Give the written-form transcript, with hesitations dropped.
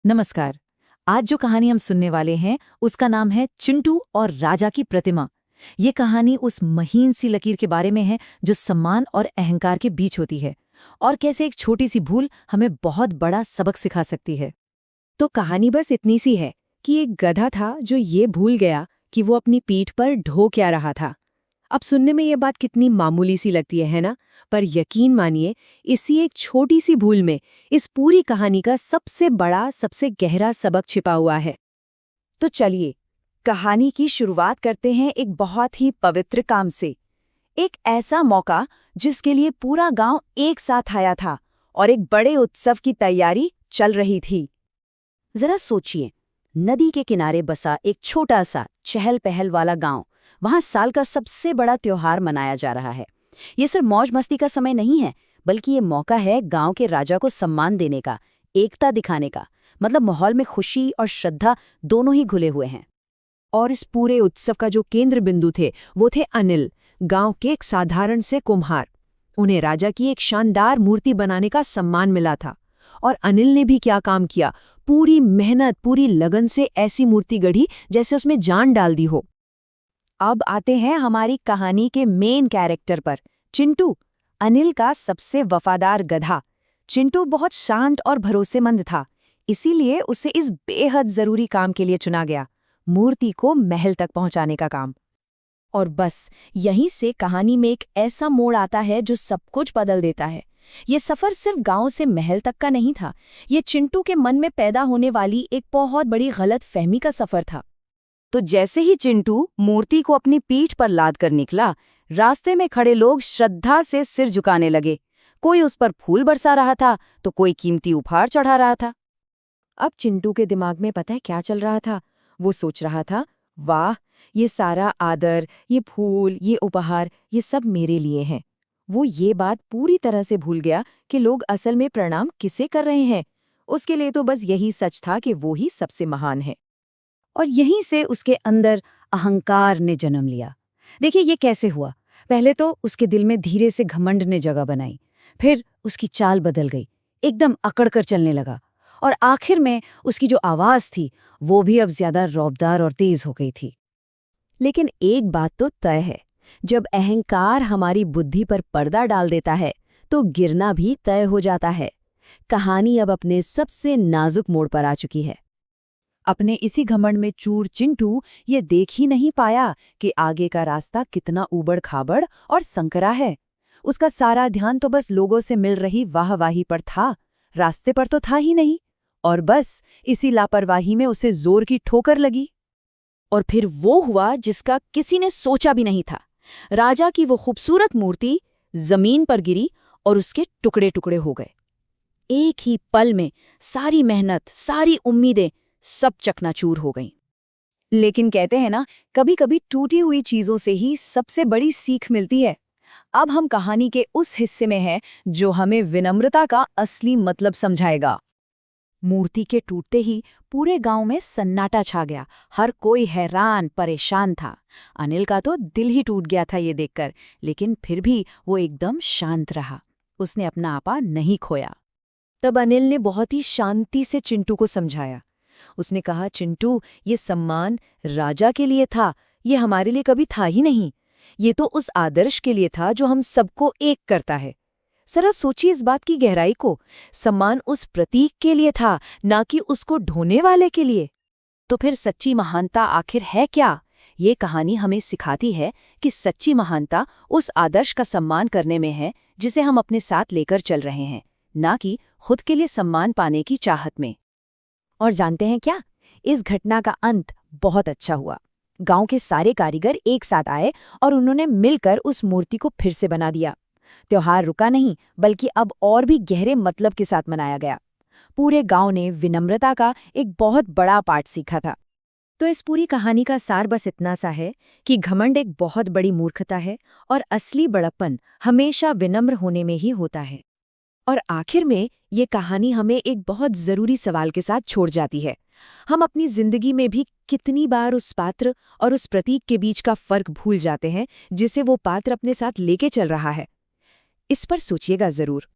नमस्कार। आज जो कहानी हम सुनने वाले हैं उसका नाम है चिंटू और राजा की प्रतिमा। ये कहानी उस महीन सी लकीर के बारे में है जो सम्मान और अहंकार के बीच होती है, और कैसे एक छोटी सी भूल हमें बहुत बड़ा सबक सिखा सकती है। तो कहानी बस इतनी सी है कि एक गधा था जो ये भूल गया कि वो अपनी पीठ पर ढो क्या रहा था। अब सुनने में ये बात कितनी मामूली सी लगती है ना? पर यकीन मानिए, इसी एक छोटी सी भूल में इस पूरी कहानी का सबसे बड़ा, सबसे गहरा सबक छिपा हुआ है। तो चलिए कहानी की शुरुआत करते हैं एक बहुत ही पवित्र काम से। एक ऐसा मौका जिसके लिए पूरा गांव एक साथ आया था और एक बड़े उत्सव की तैयारी चल रही थी। जरा सोचिए, नदी के किनारे बसा एक छोटा सा चहल पहल वाला गांव, वहां साल का सबसे बड़ा त्योहार मनाया जा रहा है। ये सिर्फ मौज मस्ती का समय नहीं है, बल्कि ये मौका है गांव के राजा को सम्मान देने का, एकता दिखाने का। मतलब माहौल में खुशी और श्रद्धा दोनों ही घुले हुए हैं। और इस पूरे उत्सव का जो केंद्र बिंदु थे वो थे अनिल, गांव के एक साधारण से कुम्हार। उन्हें राजा की एक शानदार मूर्ति बनाने का सम्मान मिला था। और अनिल ने भी क्या काम किया, पूरी मेहनत, पूरी लगन से ऐसी मूर्ति गढ़ी जैसे उसमें जान डाल दी हो। अब आते हैं हमारी कहानी के मेन कैरेक्टर पर, चिंटू, अनिल का सबसे वफादार गधा। चिंटू बहुत शांत और भरोसेमंद था, इसीलिए उसे इस बेहद जरूरी काम के लिए चुना गया, मूर्ति को महल तक पहुंचाने का काम। और बस यहीं से कहानी में एक ऐसा मोड़ आता है जो सब कुछ बदल देता है। ये सफर सिर्फ गांव से महल तक का नहीं था, ये चिंटू के मन में पैदा होने वाली एक बहुत बड़ी गलत फहमी का सफर था। तो जैसे ही चिंटू मूर्ति को अपनी पीठ पर लाद कर निकला, रास्ते में खड़े लोग श्रद्धा से सिर झुकाने लगे। कोई उस पर फूल बरसा रहा था तो कोई कीमती उपहार चढ़ा रहा था। अब चिंटू के दिमाग में पता है क्या चल रहा था? वो सोच रहा था, वाह, ये सारा आदर, ये फूल, ये उपहार, ये सब मेरे लिए हैं। वो ये बात पूरी तरह से भूल गया कि लोग असल में प्रणाम किसे कर रहे हैं। उसके लिए तो बस यही सच था कि वो ही सबसे महान है। और यहीं से उसके अंदर अहंकार ने जन्म लिया। देखिए ये कैसे हुआ। पहले तो उसके दिल में धीरे से घमंड ने जगह बनाई, फिर उसकी चाल बदल गई, एकदम अकड़कर चलने लगा, और आखिर में उसकी जो आवाज थी वो भी अब ज्यादा रौबदार और तेज हो गई थी। लेकिन एक बात तो तय है, जब अहंकार हमारी बुद्धि पर पर्दा डाल देता है तो गिरना भी तय हो जाता है। कहानी अब अपने सबसे नाजुक मोड़ पर आ चुकी है। अपने इसी घमंड में चूर चिंटू ये देख ही नहीं पाया कि आगे का रास्ता कितना ऊबड़ खाबड़ और संकरा है। उसका सारा ध्यान तो बस लोगों से मिल रही वाहवाही पर था, रास्ते पर तो था ही नहीं। और बस इसी लापरवाही में उसे जोर की ठोकर लगी। और फिर वो हुआ जिसका किसी ने सोचा भी नहीं था। राजा की वो खूबसूरत मूर्ति जमीन पर गिरी और उसके टुकड़े टुकड़े हो गए। एक ही पल में सारी मेहनत, सारी उम्मीदें सब चकनाचूर हो गईं। लेकिन कहते हैं ना, कभी कभी टूटी हुई चीजों से ही सबसे बड़ी सीख मिलती है। अब हम कहानी के उस हिस्से में हैं जो हमें विनम्रता का असली मतलब समझाएगा। मूर्ति के टूटते ही पूरे गांव में सन्नाटा छा गया। हर कोई हैरान परेशान था। अनिल का तो दिल ही टूट गया था ये देखकर, लेकिन फिर भी वो एकदम शांत रहा। उसने अपना आपा नहीं खोया। तब अनिल ने बहुत ही शांति से चिंटू को समझाया। उसने कहा, चिंटू, ये सम्मान राजा के लिए था, ये हमारे लिए कभी था ही नहीं। ये तो उस आदर्श के लिए था जो हम सबको एक करता है। जरा सोचिए इस बात की गहराई को। सम्मान उस प्रतीक के लिए था, ना कि उसको ढोने वाले के लिए। तो फिर सच्ची महानता आखिर है क्या? ये कहानी हमें सिखाती है कि सच्ची महानता उस आदर्श का सम्मान करने में है जिसे हम अपने साथ लेकर चल रहे हैं, ना कि खुद के लिए सम्मान पाने की चाहत में। और जानते हैं क्या? इस घटना का अंत बहुत अच्छा हुआ। गांव के सारे कारीगर एक साथ आए और उन्होंने मिलकर उस मूर्ति को फिर से बना दिया। त्योहार रुका नहीं, बल्कि अब और भी गहरे मतलब के साथ मनाया गया। पूरे गांव ने विनम्रता का एक बहुत बड़ा पाठ सीखा था। तो इस पूरी कहानी का सार बस इतना सा है कि घमंड एक बहुत बड़ी मूर्खता है और असली बड़प्पन हमेशा विनम्र होने में ही होता है। और आखिर में ये कहानी हमें एक बहुत जरूरी सवाल के साथ छोड़ जाती है। हम अपनी जिंदगी में भी कितनी बार उस पात्र और उस प्रतीक के बीच का फर्क भूल जाते हैं जिसे वो पात्र अपने साथ लेके चल रहा है। इस पर सोचिएगा जरूर।